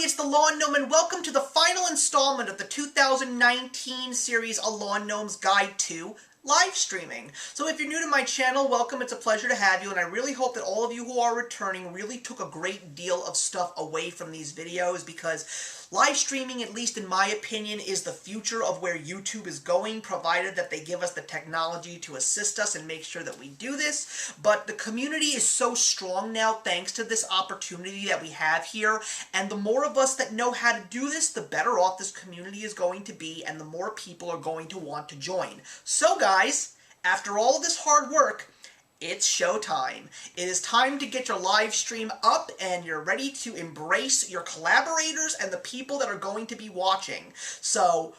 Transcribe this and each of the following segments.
it's the Lawn Gnome, and welcome to the final installment of the 2019 series A Lawn Gnome's Guide to live streaming. So if you're new to my channel, welcome. It's a pleasure to have you, and I really hope that all of you who are returning really took a great deal of stuff away from these videos, because live streaming, at least in my opinion, is the future of where YouTube is going, provided that they give us the technology to assist us and make sure that we do this. But the community is so strong now thanks to this opportunity that we have here, and the more of us that know how to do this, the better off this community is going to be, and the more people are going to want to join. So guys, after all of this hard work, it's showtime. It is time to get your live stream up, and you're ready to embrace your collaborators and the people that are going to be watching. So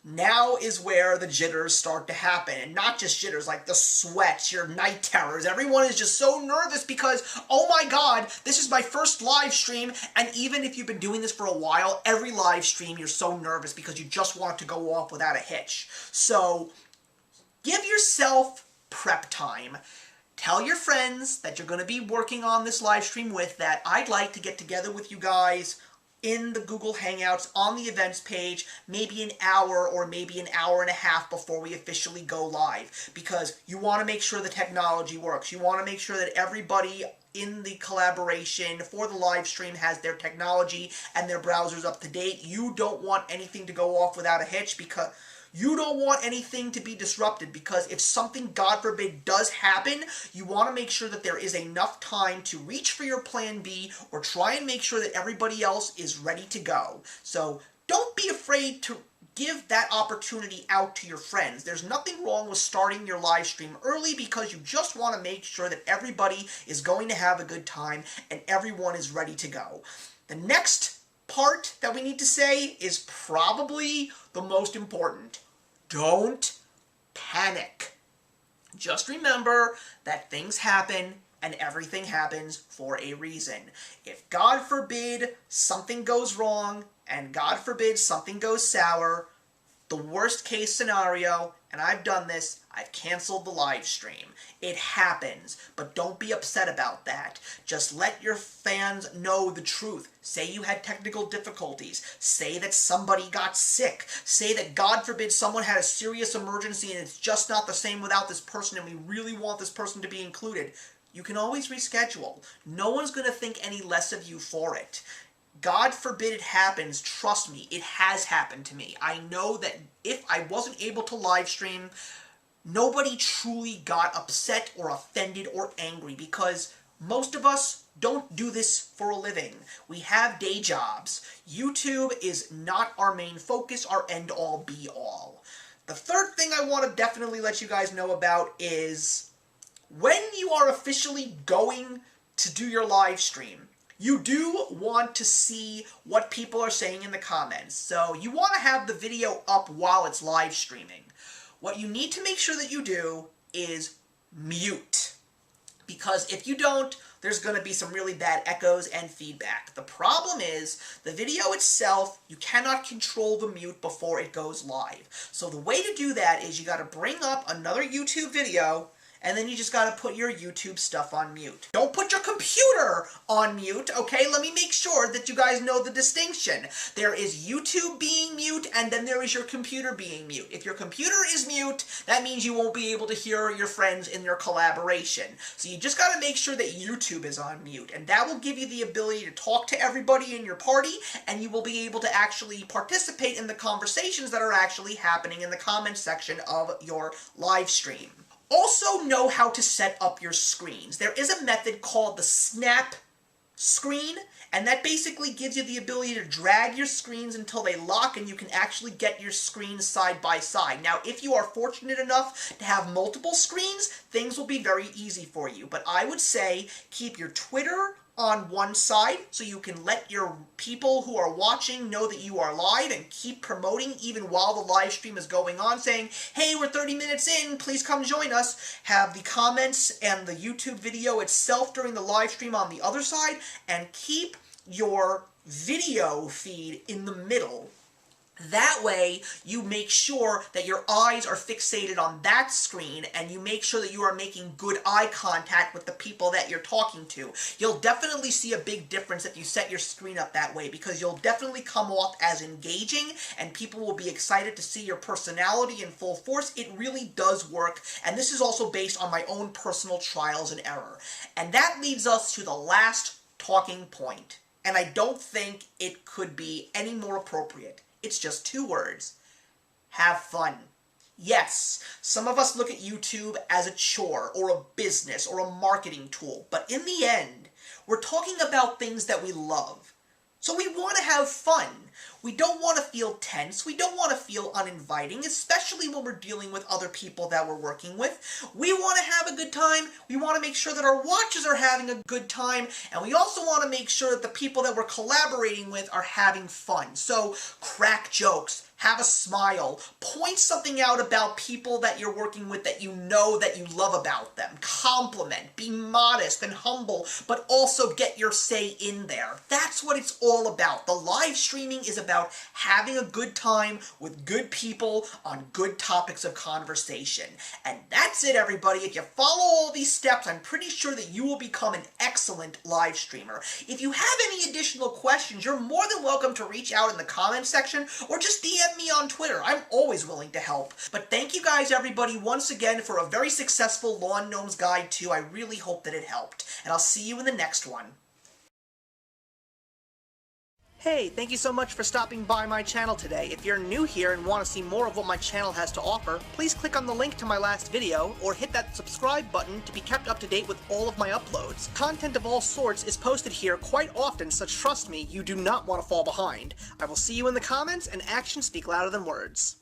now is where the jitters start to happen, and not just jitters, like the sweats, your night terrors. Everyone is just so nervous because, oh my god, this is my first live stream, and even if you've been doing this for a while, every live stream you're so nervous because you just want it to go off without a hitch. So give yourself prep time. Tell your friends that you're going to be working on this live stream with, that I'd like to get together with you guys in the Google Hangouts on the events page, maybe an hour or maybe an hour and a half before we officially go live, because you want to make sure the technology works. You want to make sure that everybody in the collaboration for the live stream has their technology and their browsers up to date. You don't want anything to go off without a hitch, because you don't want anything to be disrupted, because if something, God forbid, does happen, you want to make sure that there is enough time to reach for your plan B or try and make sure that everybody else is ready to go. So don't be afraid to give that opportunity out to your friends. There's nothing wrong with starting your live stream early, because you just want to make sure that everybody is going to have a good time and everyone is ready to go. The next part that we need to say is probably the most important. Don't panic. Just remember that things happen and everything happens for a reason. If, God forbid, something goes wrong and, God forbid, something goes sour, the worst case scenario, and I've done this, I've canceled the live stream. It happens, but don't be upset about that. Just let your fans know the truth. Say you had technical difficulties. Say that somebody got sick. Say that, God forbid, someone had a serious emergency and it's just not the same without this person and we really want this person to be included. You can always reschedule. No one's going to think any less of you for it. God forbid it happens, trust me, it has happened to me. I know that if I wasn't able to live stream, nobody truly got upset or offended or angry, because most of us don't do this for a living. We have day jobs. YouTube is not our main focus, our end-all be-all. The third thing I want to definitely let you guys know about is when you are officially going to do your live stream, you do want to see what people are saying in the comments. So you want to have the video up while it's live streaming. What you need to make sure that you do is mute, because if you don't, there's going to be some really bad echoes and feedback. The problem is, the video itself, you cannot control the mute before it goes live. So the way to do that is you got to bring up another YouTube video, and then you just gotta put your YouTube stuff on mute. Don't put your computer on mute, okay? Let me make sure that you guys know the distinction. There is YouTube being mute, and then there is your computer being mute. If your computer is mute, that means you won't be able to hear your friends in your collaboration. So you just gotta make sure that YouTube is on mute, and that will give you the ability to talk to everybody in your party, and you will be able to actually participate in the conversations that are actually happening in the comments section of your live stream. Also know how to set up your screens. There is a method called the snap screen, and that basically gives you the ability to drag your screens until they lock and you can actually get your screens side by side. Now, if you are fortunate enough to have multiple screens, things will be very easy for you. But I would say keep your Twitter on one side, so you can let your people who are watching know that you are live, and keep promoting even while the live stream is going on, saying, hey, we're 30 minutes in, please come join us. Have the comments and the YouTube video itself during the live stream on the other side, and keep your video feed in the middle. That way, you make sure that your eyes are fixated on that screen, and you make sure that you are making good eye contact with the people that you're talking to. You'll definitely see a big difference if you set your screen up that way, because you'll definitely come off as engaging, and people will be excited to see your personality in full force. It really does work, and this is also based on my own personal trials and error. And that leads us to the last talking point, and I don't think it could be any more appropriate. It's just 2 words. Have fun. Yes, some of us look at YouTube as a chore, or a business, or a marketing tool, but in the end, we're talking about things that we love. So we want to have fun. We don't want to feel tense. We don't want to feel uninviting, especially when we're dealing with other people that we're working with. We want to have a good time. We want to make sure that our watchers are having a good time. And we also want to make sure that the people that we're collaborating with are having fun. So crack jokes. Have a smile. Point something out about people that you're working with that you know that you love about them. Compliment. Be modest and humble, but also get your say in there. That's what it's all about. The live streaming is about having a good time with good people on good topics of conversation. And that's it, everybody. If you follow all these steps, I'm pretty sure that you will become an excellent live streamer. If you have any additional questions, you're more than welcome to reach out in the comments section, or just DM me on Twitter. I'm always willing to help. But thank you guys, everybody, once again for a very successful Lawn Gnomes Guide 2. I really hope that it helped. And I'll see you in the next one. Hey, thank you so much for stopping by my channel today. If you're new here and want to see more of what my channel has to offer, please click on the link to my last video, or hit that subscribe button to be kept up to date with all of my uploads. Content of all sorts is posted here quite often, so trust me, you do not want to fall behind. I will see you in the comments, and actions speak louder than words.